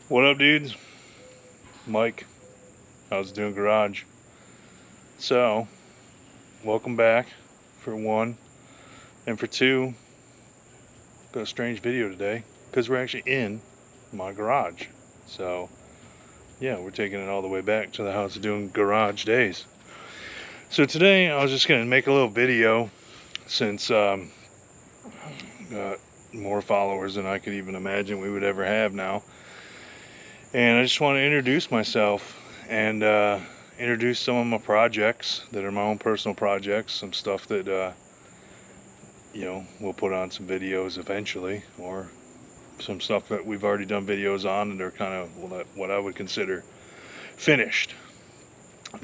What up, dudes? Mike, how's it doing, garage? So, welcome back for one, and for two, got a strange video today because we're actually in my garage. So, yeah, we're taking it all the way back to the How's It Doing garage days. So today, I was just gonna make a little video since got more followers than I could even imagine we would ever have now. And I just want to introduce myself and introduce some of my projects that are my own personal projects, some stuff that we'll put on some videos eventually, or some stuff that we've already done videos on and they're kind of what I would consider finished.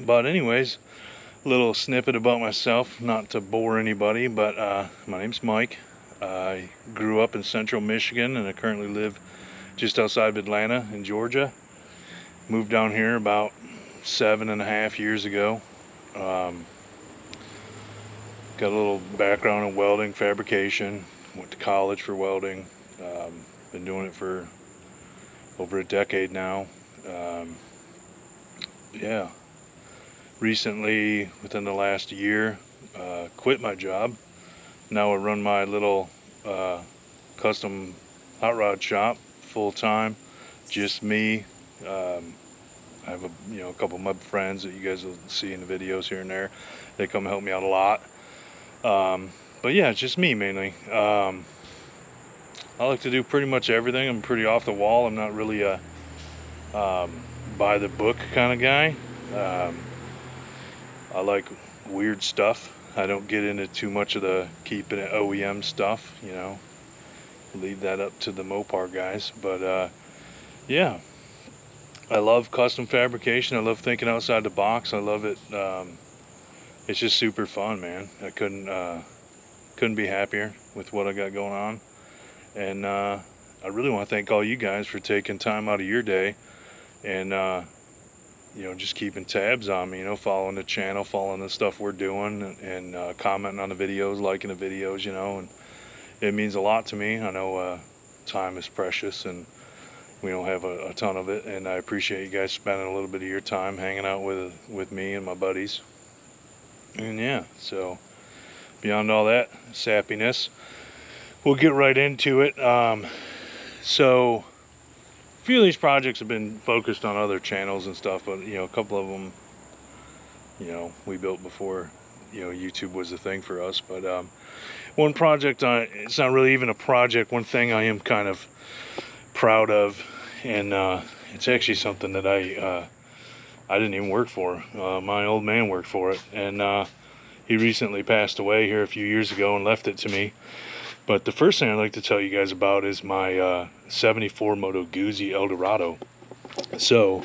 But anyways, a little snippet about myself, not to bore anybody, but my name's Mike. I grew up in central Michigan and I currently live just outside of Atlanta in Georgia. Moved down here about 7.5 years ago. Got a little background in welding, fabrication. Went to college for welding. Been doing it for over a decade now. Yeah. Recently, within the last year, quit my job. Now I run my little custom hot rod shop full time, just me. I have a couple of my friends that you guys will see in the videos here and there. They come help me out a lot. But yeah, it's just me mainly. I like to do pretty much everything. I'm pretty off the wall. I'm not really a by the book kind of guy. I like weird stuff. I don't get into too much of the keeping it OEM stuff, leave that up to the Mopar guys. But yeah, I love custom fabrication. I love thinking outside the box. I love it. It's just super fun, man. I couldn't be happier with what I got going on. And I really want to thank all you guys for taking time out of your day and just keeping tabs on me, following the channel, following the stuff we're doing, and commenting on the videos, liking the videos, and it means a lot to me. I know time is precious and we don't have a ton of it, and I appreciate you guys spending a little bit of your time hanging out with me and my buddies. And yeah, so beyond all that sappiness, we'll get right into it. So a few of these projects have been focused on other channels and stuff, but a couple of them we built before YouTube was the thing for us. But one project, it's not really even a project, one thing I am kind of proud of, and it's actually something that I didn't even work for. My old man worked for it, and he recently passed away here a few years ago and left it to me. But the first thing I'd like to tell you guys about is my 74 Moto Guzzi Eldorado. So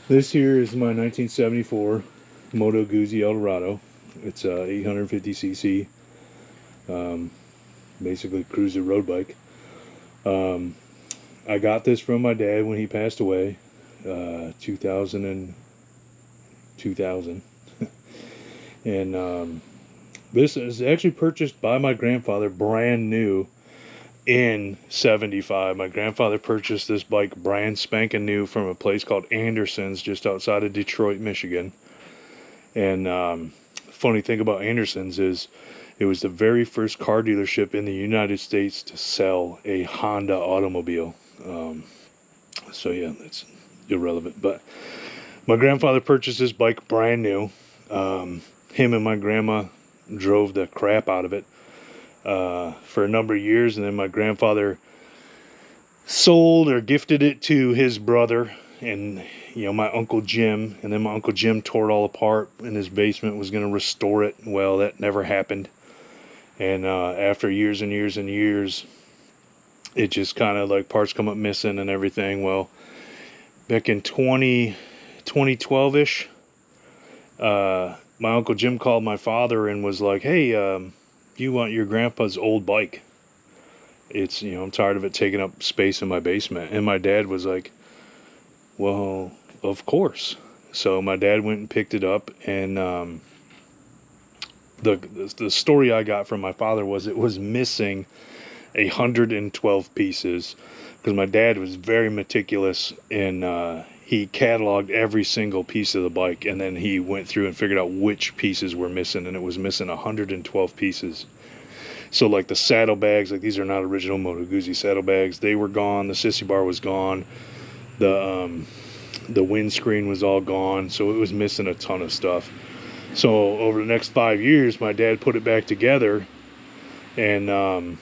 this here is my 1974 Moto Guzzi Eldorado. It's a 850cc, basically cruiser road bike. I got this from my dad when he passed away, 2000. And this is actually purchased by my grandfather brand new in 75. My grandfather purchased this bike brand spanking new from a place called Anderson's just outside of Detroit, Michigan. And funny thing about Anderson's is it was the very first car dealership in the United States to sell a Honda automobile. So yeah, that's irrelevant. But my grandfather purchased this bike brand new. Him and my grandma drove the crap out of it for a number of years, and then my grandfather sold or gifted it to his brother and my Uncle Jim, and then my Uncle Jim tore it all apart in his basement, was going to restore it. Well, that never happened, and after years and years and years, it just kind of like parts come up missing and everything. Well, back in 2012-ish, my Uncle Jim called my father and was like, hey, you want your grandpa's old bike? It's, I'm tired of it taking up space in my basement. And my dad was like, well, of course. So my dad went and picked it up, and the story I got from my father was it was missing 112 pieces, because my dad was very meticulous, and he cataloged every single piece of the bike, and then he went through and figured out which pieces were missing, and it was missing 112 pieces. So like the saddlebags, like these are not original Moto Guzzi saddlebags, they were gone. The sissy bar was gone. The windscreen was all gone, so it was missing a ton of stuff. So over the next 5 years, my dad put it back together and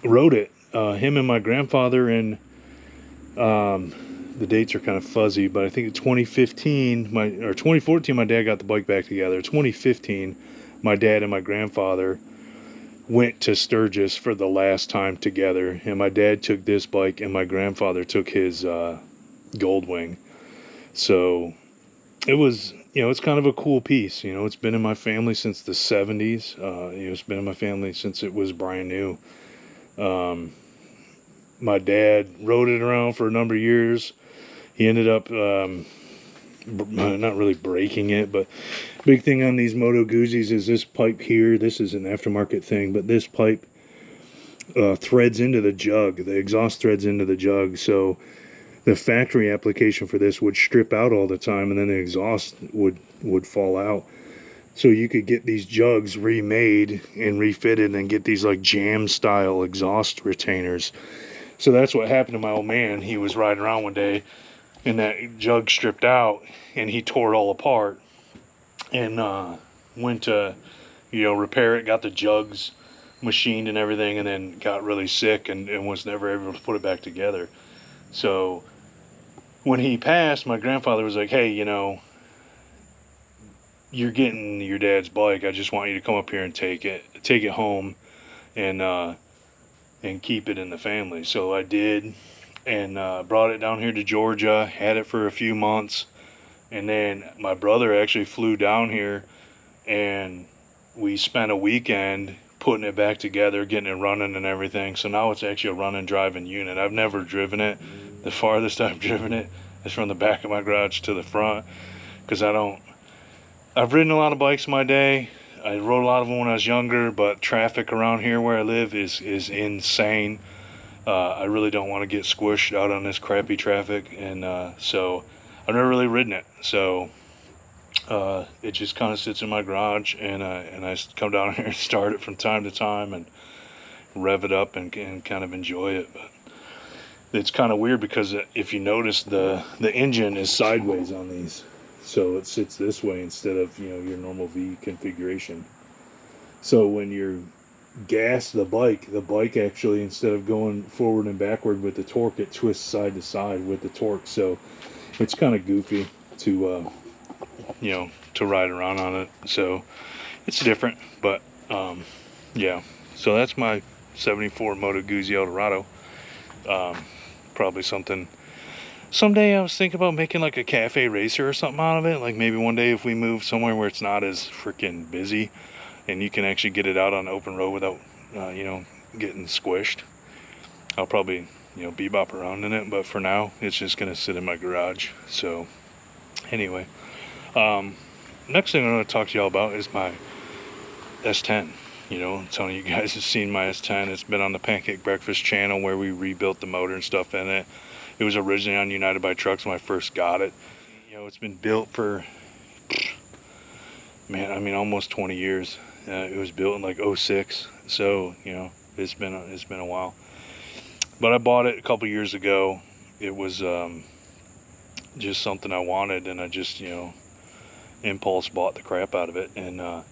wrote it. Him and my grandfather in, the dates are kind of fuzzy, but I think in 2015, 2014, my dad got the bike back together. 2015, my dad and my grandfather went to Sturgis for the last time together, and my dad took this bike and my grandfather took his Goldwing. So it was, it's kind of a cool piece. It's been in my family since the 70s. It's been in my family since it was brand new. My dad rode it around for a number of years. He ended up not really breaking it, but big thing on these Moto Guzzis is this pipe here. This is an aftermarket thing, but this pipe threads into the jug. The exhaust threads into the jug, so the factory application for this would strip out all the time, and then the exhaust would fall out. So you could get these jugs remade and refitted and get these like jam style exhaust retainers. So that's what happened to my old man. He was riding around one day and that jug stripped out and he tore it all apart, and went to repair it, got the jugs machined and everything, and then got really sick and was never able to put it back together. So when he passed, my grandfather was like, hey, you're getting your dad's bike. I just want you to come up here and take it home and keep it in the family. So I did, and brought it down here to Georgia, had it for a few months, and then my brother actually flew down here and we spent a weekend putting it back together, getting it running and everything. So now it's actually a running driving unit. I've never driven it. The farthest I've driven it is from the back of my garage to the front, because I've ridden a lot of bikes in my day. I rode a lot of them when I was younger, but traffic around here where I live is insane. I really don't want to get squished out on this crappy traffic, and so I've never really ridden it. So it just kind of sits in my garage, and I come down here and start it from time to time and rev it up and kind of enjoy it. But it's kind of weird because if you notice, the engine is sideways on these. So it sits this way instead of your normal V configuration. So when you gas the bike actually, instead of going forward and backward with the torque, it twists side to side with the torque. So it's kind of goofy to to ride around on it. So it's different, but yeah. So that's my '74 Moto Guzzi Eldorado. Probably something. Someday I was thinking about making like a cafe racer or something out of it. Like maybe one day if we move somewhere where it's not as freaking busy and you can actually get it out on the open road without, getting squished, I'll probably, bebop around in it. But for now, it's just going to sit in my garage. So anyway, next thing I'm going to talk to y'all about is my S10. Some of you guys have seen my S10. It's been on the Pancake Breakfast channel where we rebuilt the motor and stuff in it. It was originally on United by Trucks when I first got it. It's been built for, almost 20 years. It was built in like '06, so it's been a while. But I bought it a couple years ago. It was just something I wanted, and I just impulse bought the crap out of it, and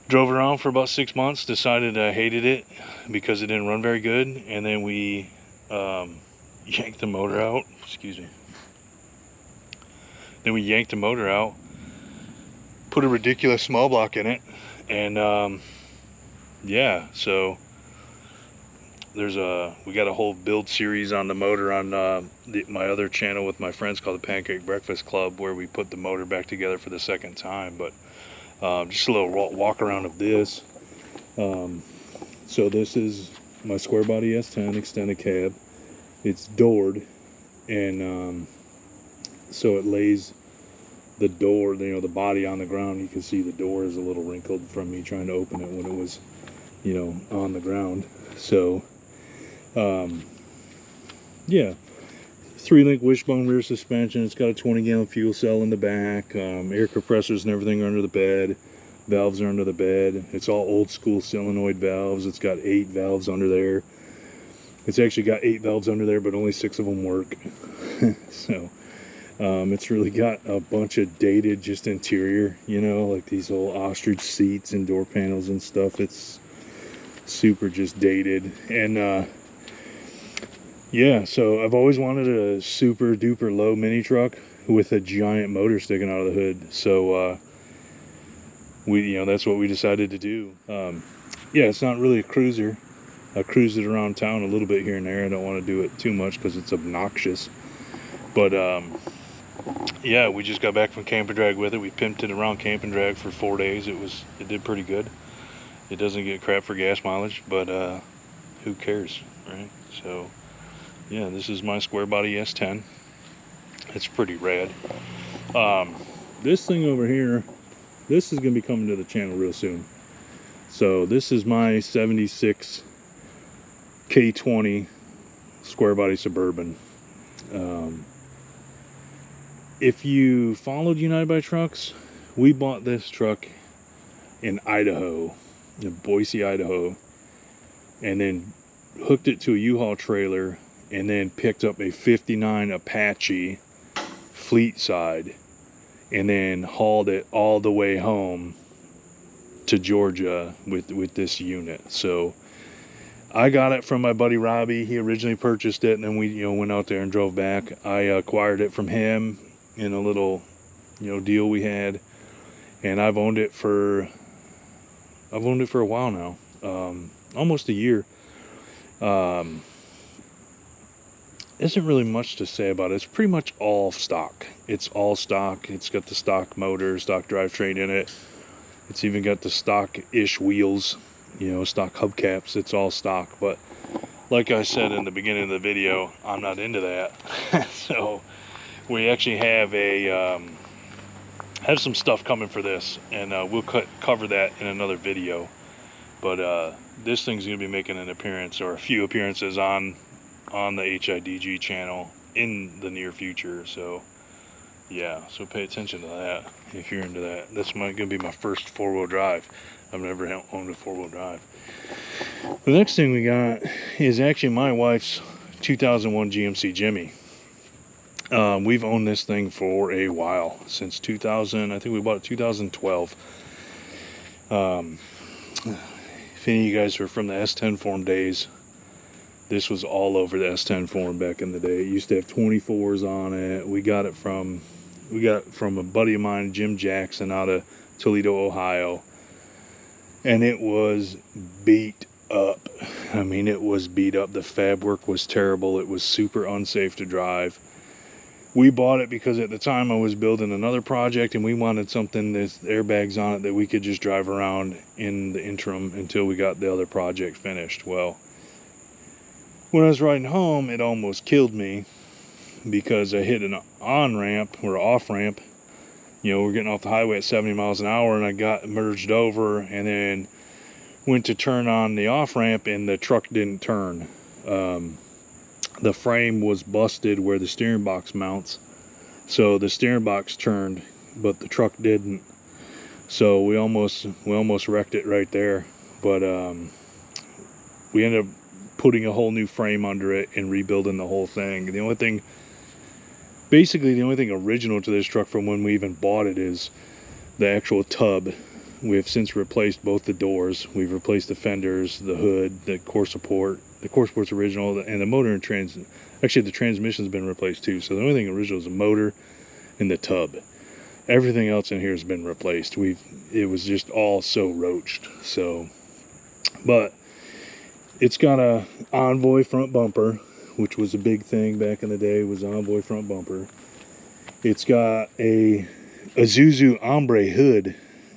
drove around for about 6 months. Decided I hated it because it didn't run very good, and then we yanked the motor out. Excuse me. Then we yanked the motor out, put a ridiculous small block in it, and yeah, so we got a whole build series on the motor on my other channel with my friends called the Pancake Breakfast Club, where we put the motor back together for the second time. But just a little walk around of this. So this is my square body S10 extended cab. It's doored, and so it lays the door, the body on the ground. You can see the door is a little wrinkled from me trying to open it when it was, on the ground. So Yeah, 3-link wishbone rear suspension. It's got a 20-gallon fuel cell in the back. Air compressors and everything are under the bed. Valves are under the bed. It's all old school solenoid valves. It's got 8 valves under there. It's actually got 8 valves under there, but only 6 of them work. So it's really got a bunch of dated just interior, you know, like these old ostrich seats and door panels and stuff. It's super just dated. And yeah, so I've always wanted a super duper low mini truck with a giant motor sticking out of the hood. So that's what we decided to do. Yeah, it's not really a cruiser. I cruise it around town a little bit here and there. I don't want to do it too much because it's obnoxious. But yeah, we just got back from Camp and Drag with it. We pimped it around Camp and Drag for 4 days. It did pretty good. It doesn't get crap for gas mileage, but who cares, right? So yeah, this is my square body S10. It's pretty rad. This thing over here, this is going to be coming to the channel real soon. So this is my 76 K20 square body Suburban. If you followed United by Trucks, we bought this truck in Idaho, in Boise, Idaho, and then hooked it to a U-Haul trailer, and then picked up a 59 Apache fleet side, and then hauled it all the way home to Georgia with this unit. So I got it from my buddy Robbie. He originally purchased it, and then we went out there and drove back. I acquired it from him in a little deal we had, and I've owned it for a while now, almost a year. Isn't really much to say about it. It's pretty much all stock. It's all stock. It's got the stock motor, stock drivetrain in it. It's even got the stock-ish wheels, stock hubcaps. It's all stock. But like I said in the beginning of the video, I'm not into that. So we actually have some stuff coming for this, and we'll cover that in another video. But this thing's going to be making an appearance, or a few appearances on the HIDG channel in the near future. So yeah, so pay attention to that if you're into that. That's going to be my first 4-wheel drive. I've never owned a 4-wheel drive. The next thing we got is actually my wife's 2001 GMC Jimmy. We've owned this thing for a while, since 2000. I think we bought it 2012. If any of you guys are from the S10 forum days, this was all over the S10 forum back in the day. It used to have 24s on it. We got it from a buddy of mine, Jim Jackson, out of Toledo, Ohio. And it was beat up. I mean, it was beat up. The fab work was terrible. It was super unsafe to drive. We bought it because at the time I was building another project, and we wanted something with airbags on it that we could just drive around in the interim until we got the other project finished. Well, when I was riding home, it almost killed me because I hit an on-ramp or off-ramp. We're getting off the highway at 70 miles an hour, and I got merged over and then went to turn on the off-ramp, and the truck didn't turn. The frame was busted where the steering box mounts, so the steering box turned, but the truck didn't. So we almost wrecked it right there. But we ended up putting a whole new frame under it and rebuilding the whole thing. The only thing original to this truck from when we even bought it is the actual tub. We have since replaced both the doors. We've replaced the fenders, the hood, the core support. The core support's original, and the motor and actually the transmission's been replaced too. So the only thing original is the motor and the tub. Everything else in here has been replaced. It was just all so roached. So, but it's got a Envoy front bumper, which was a big thing back in the day. Was Envoy front bumper. It's got a Isuzu Ombre hood.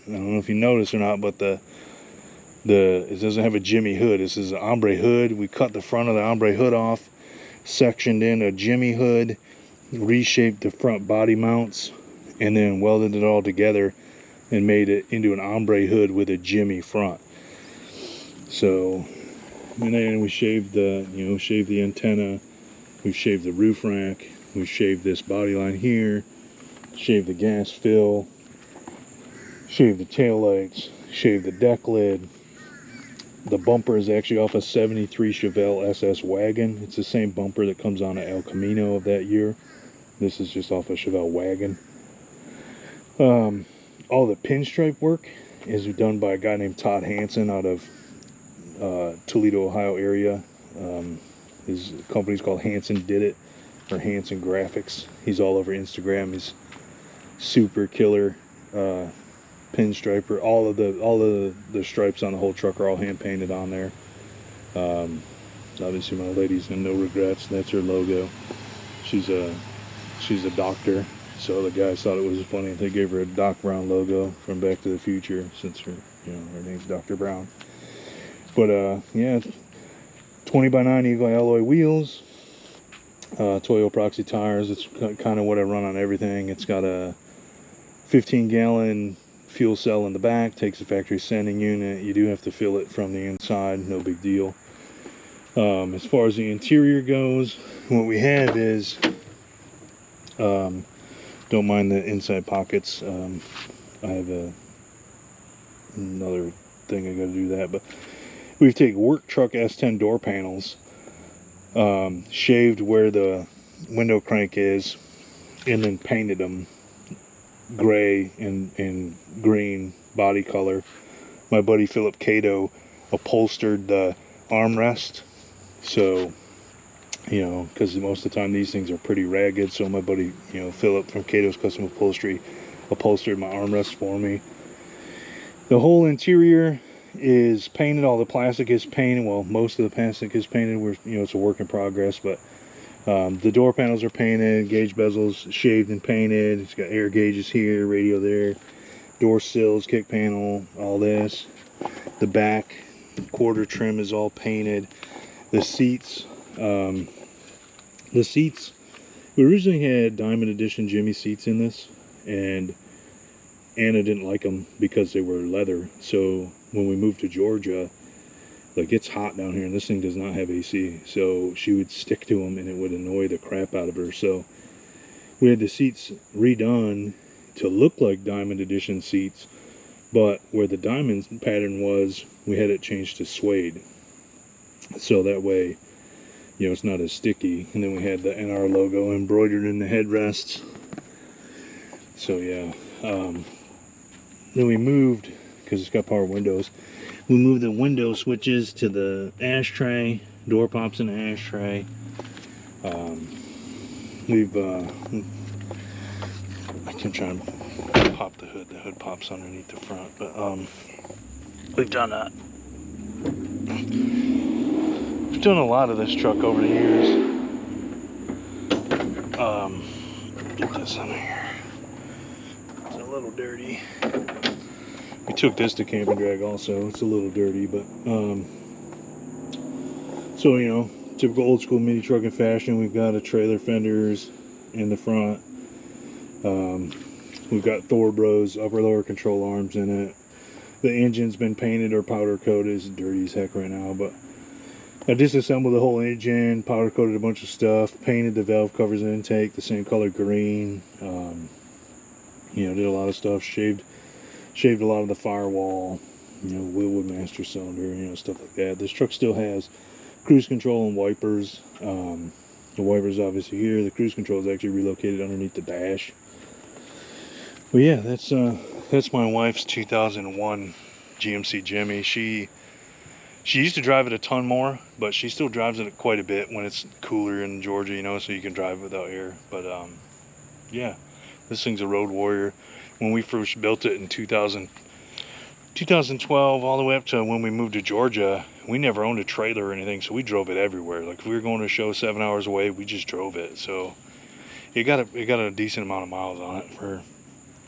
I don't know if you noticed or not, but it doesn't have a Jimmy hood. This is an Ombre hood. We cut the front of the Ombre hood off, sectioned in a Jimmy hood, reshaped the front body mounts, and then welded it all together and made it into an Ombre hood with a Jimmy front. So, and then we shaved the antenna We've shaved the roof rack. We've shaved this body line here. Shaved the gas fill. Shaved the taillights. Shaved the deck lid. The bumper is actually off a 73 Chevelle SS wagon. It's the same bumper that comes on a El Camino of that year. This is just off a Chevelle wagon. All the pinstripe work is done by a guy named Todd Hansen out of Toledo, Ohio area. His company's called Hansen Did It, or Hansen Graphics. He's all over Instagram. He's super killer pinstriper. All of the stripes on the whole truck are all hand painted on there. Obviously my lady's in no regrets. That's her logo. She's a doctor, so the guys thought it was funny if they gave her a Doc Brown logo from Back to the Future, since her name's Dr. Brown. But yeah, 20x9 Eagle alloy wheels, Toyo Proxy tires. It's kind of what I run on everything. It's got a 15-gallon fuel cell in the back, takes a factory sending unit. You do have to fill it from the inside, no big deal. As far as the interior goes, what we have is, don't mind the inside pockets. I have another thing I got to do that, but we've taken work truck S10 door panels, shaved where the window crank is, and then painted them gray and green body color. My buddy Philip Cato upholstered the armrest, so because most of the time these things are pretty ragged, so my buddy Philip from Cato's Custom Upholstery upholstered my armrest for me. The whole interior is painted. All the plastic is painted. Well, most of the plastic is painted. It's a work in progress, but the door panels are painted, gauge bezels shaved and painted. It's got air gauges here, radio there, door sills, kick panel, all this. The back quarter trim is all painted. The seats, we originally had Diamond Edition Jimmy seats in this, and Anna didn't like them because they were leather. So when we moved to Georgia, like, it's hot down here and this thing does not have AC, so she would stick to them and it would annoy the crap out of her. So we had the seats redone to look like Diamond Edition seats, but where the diamond pattern was, we had it changed to suede, so that way it's not as sticky. And then we had the NR logo embroidered in the headrests. So yeah, then we moved, because it's got power windows, we moved the window switches to the ashtray, door pops in the ashtray. I can try and pop the hood pops underneath the front, but we've done that. We've done a lot of this truck over the years. Get this under here. It's a little dirty. We took this to Camp and Drag also. It's a little dirty, but so typical old school mini trucking fashion. We've got a trailer fenders in the front. We've got Thor Bros upper lower control arms in it. The engine's been painted or powder coated. It's dirty as heck right now, but I disassembled the whole engine, powder coated a bunch of stuff, painted the valve covers and intake the same color green. Did a lot of stuff, shaved a lot of the firewall, Willwood master cylinder, stuff like that. This truck still has cruise control and wipers. The wipers obviously here. The cruise control is actually relocated underneath the dash. But yeah, that's my wife's 2001 GMC Jimmy. She used to drive it a ton more, but she still drives it quite a bit when it's cooler in Georgia, so you can drive without air. But yeah, this thing's a road warrior. When we first built it in 2012, all the way up to when we moved to Georgia, we never owned a trailer or anything, so we drove it everywhere. Like, if we were going to a show 7 hours away, we just drove it. So it got a decent amount of miles on it for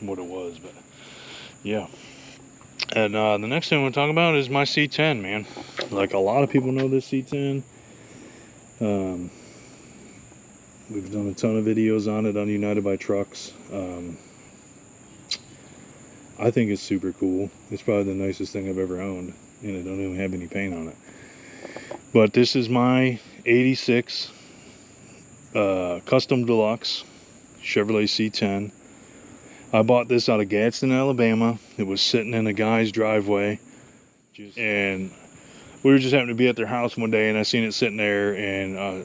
what it was. But yeah. And the next thing I want to talk about is my C10, man. Like, a lot of people know this C10. We've done a ton of videos on it on United by Trucks. I think it's super cool. It's probably the nicest thing I've ever owned, and I don't even have any paint on it. But this is my 86 Custom Deluxe Chevrolet C10. I bought this out of Gadsden, Alabama. It was sitting in a guy's driveway, and we were just happening to be at their house one day, and I seen it sitting there, and I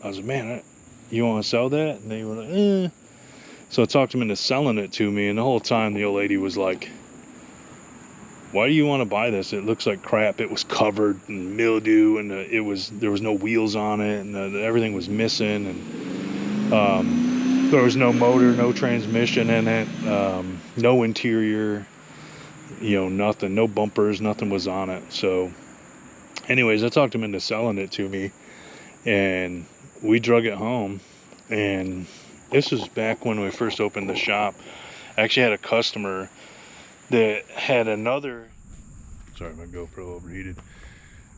was like, man, you want to sell that? And they were like, eh. So I talked them into selling it to me, and the whole time the old lady was like, why do you want to buy this? It looks like crap. It was covered in mildew, and there was no wheels on it, and everything was missing, and there was no motor, no transmission in it, no interior, nothing, no bumpers, nothing was on it. So anyways, I talked him into selling it to me, and we drug it home. And this was back when we first opened the shop. I actually had a customer that had another, sorry, my GoPro overheated.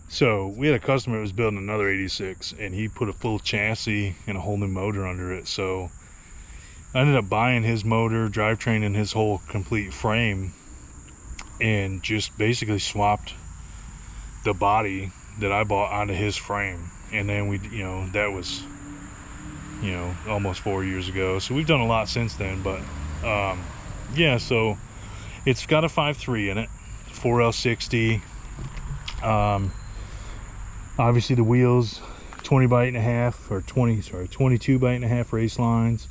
So we had a customer that was building another 86, and he put a full chassis and a whole new motor under it. So I ended up buying his motor, drivetrain, and his whole complete frame, and just basically swapped the body that I bought onto his frame. And then we, that was, almost 4 years ago. So we've done a lot since then. But yeah, so it's got a 5.3 in it, 4L60. Obviously the wheels, 20 by 8.5 or 22 by 8.5 race lines,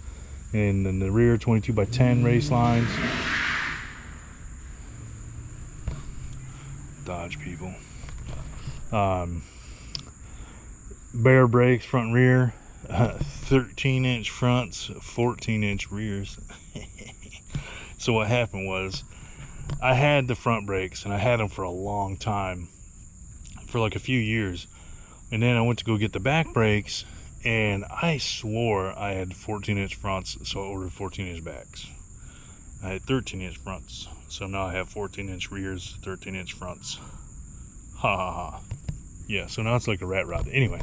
and then the rear 22 by 10 race lines. Dodge people. Bare brakes, front and rear, 13-inch fronts, 14-inch rears. So what happened was, I had the front brakes, and I had them for a long time, for like a few years, and then I went to go get the back brakes, and I swore I had 14-inch fronts, so I ordered 14-inch backs. I had 13-inch fronts, so now I have 14-inch rears, 13-inch fronts. Ha ha ha. Yeah, so now it's like a rat rod. Anyway,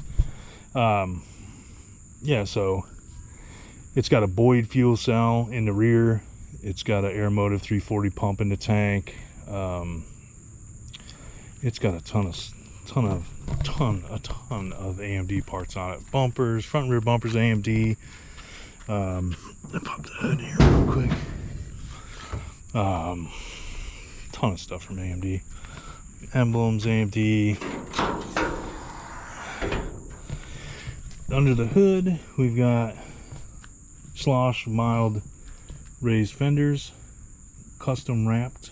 yeah, so it's got a Boyd fuel cell in the rear. It's got an Air Motive 340 pump in the tank. It's got a ton of AMD parts on it. Bumpers, front and rear bumpers, AMD. I'll pop the hood here real quick. Ton of stuff from AMD. Emblems, AMD. Under the hood, we've got Slosh mild raised fenders, custom wrapped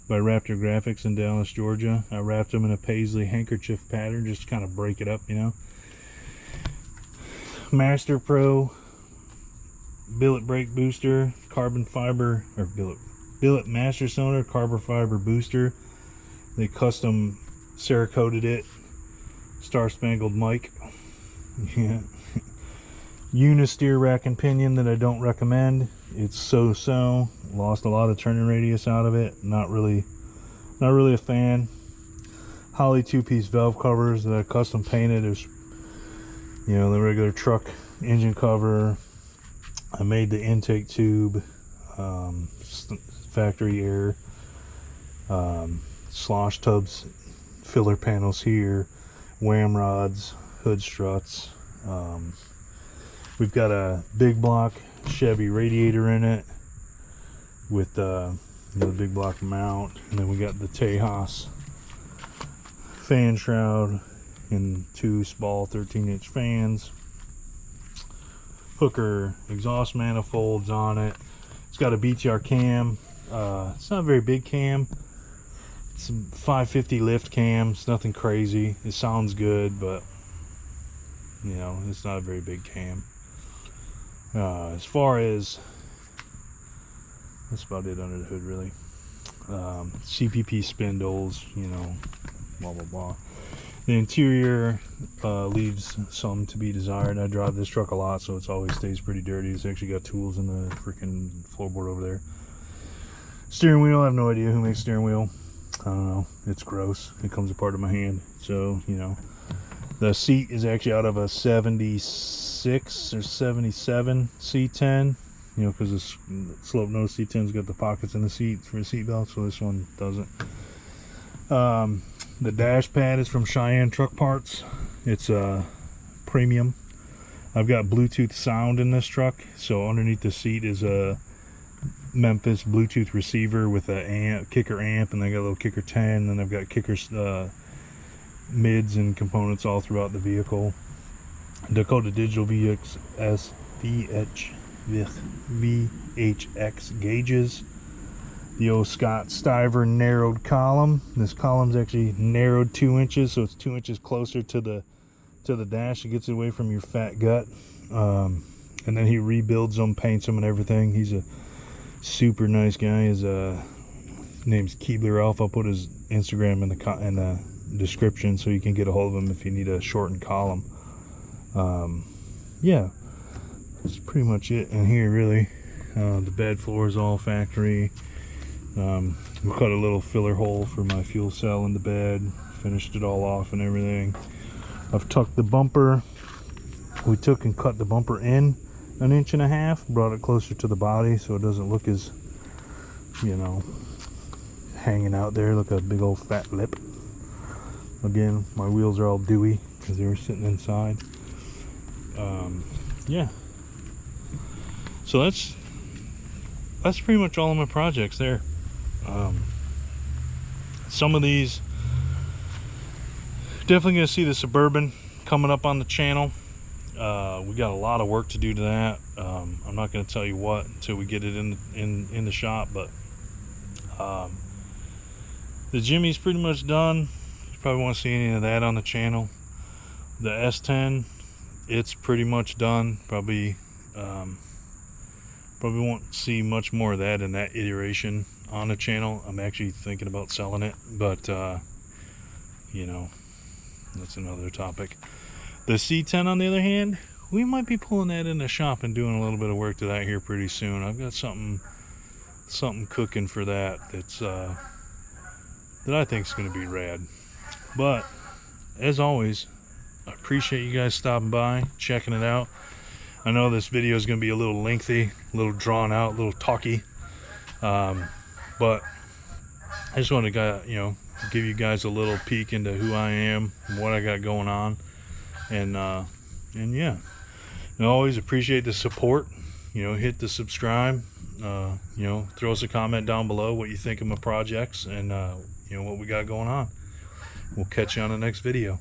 by Raptor Graphics in Dallas, Georgia. I wrapped them in a paisley handkerchief pattern just to kind of break it up, Master Pro billet brake booster, carbon fiber, or billet master cylinder, carbon fiber booster. They custom Cerakoted it, Star Spangled mic. Yeah. Unisteer rack and pinion that I don't recommend. It's so-so. Lost a lot of turning radius out of it. Not really a fan. Holley 2-piece valve covers that I custom painted. There's, the regular truck engine cover. I made the intake tube, factory air, slosh tubs, filler panels here, wham rods, hood struts. We've got a big block Chevy radiator in it with the big block mount, and then we got the Tejas fan shroud and two small 13-inch fans. Hooker exhaust manifolds on it. It's got a BTR cam. It's not a very big cam. It's a 550 lift cam. It's nothing crazy. It sounds good, but it's not a very big cam. As far as, that's about it under the hood, really. CPP spindles, blah blah blah. The interior leaves some to be desired. I drive this truck a lot, so it always stays pretty dirty. It's actually got tools in the freaking floorboard over there. Steering wheel, I have no idea who makes steering wheel. I don't know. It's gross. It comes apart in my hand. So, the seat is actually out of a 76 or 77 C10. Because the slope nose C10's got the pockets in the seat for a seat belt, so this one doesn't. The dash pad is from Cheyenne Truck Parts. It's premium. I've got Bluetooth sound in this truck, so underneath the seat is a Memphis Bluetooth receiver with a kicker amp, and I got a little kicker 10, and I've got kicker mids and components all throughout the vehicle. Dakota Digital VHX gauges. The old Scott Stiver narrowed column. This column's actually narrowed 2 inches, so it's 2 inches closer to the dash. It gets away from your fat gut. And then he rebuilds them, paints them, and everything. He's a super nice guy. His name's Keebler Alpha. I'll put his Instagram in the description so you can get a hold of him if you need a shortened column. Yeah, that's pretty much it in here, really. The bed floor is all factory. We cut a little filler hole for my fuel cell in the bed, finished it all off and everything. I've tucked the bumper. We took and cut the bumper in 1.5 inches, brought it closer to the body so it doesn't look as, you know, hanging out there, look a big old fat lip. Again, my wheels are all dewy because they were sitting inside. Yeah, so that's pretty much all of my projects there. Some of these, definitely gonna see the Suburban coming up on the channel. We got a lot of work to do to that. I'm not gonna tell you what until we get it in the shop, but the Jimmy's pretty much done. You probably won't see any of that on the channel. The S10, it's pretty much done. Probably won't see much more of that in that iteration on the channel. I'm actually thinking about selling it, but you know, that's another topic. The C10, on the other hand, we might be pulling that in the shop and doing a little bit of work to that here pretty soon. I've got something cooking for that that I think is going to be rad. But as always, I appreciate you guys stopping by, checking it out. I know this video is going to be a little lengthy, a little drawn out, a little talky, but I just wanted to, you know, give you guys a little peek into who I am, what I got going on, and yeah, I always appreciate the support. You know, hit the subscribe. You know, throw us a comment down below what you think of my projects and you know, what we got going on. We'll catch you on the next video.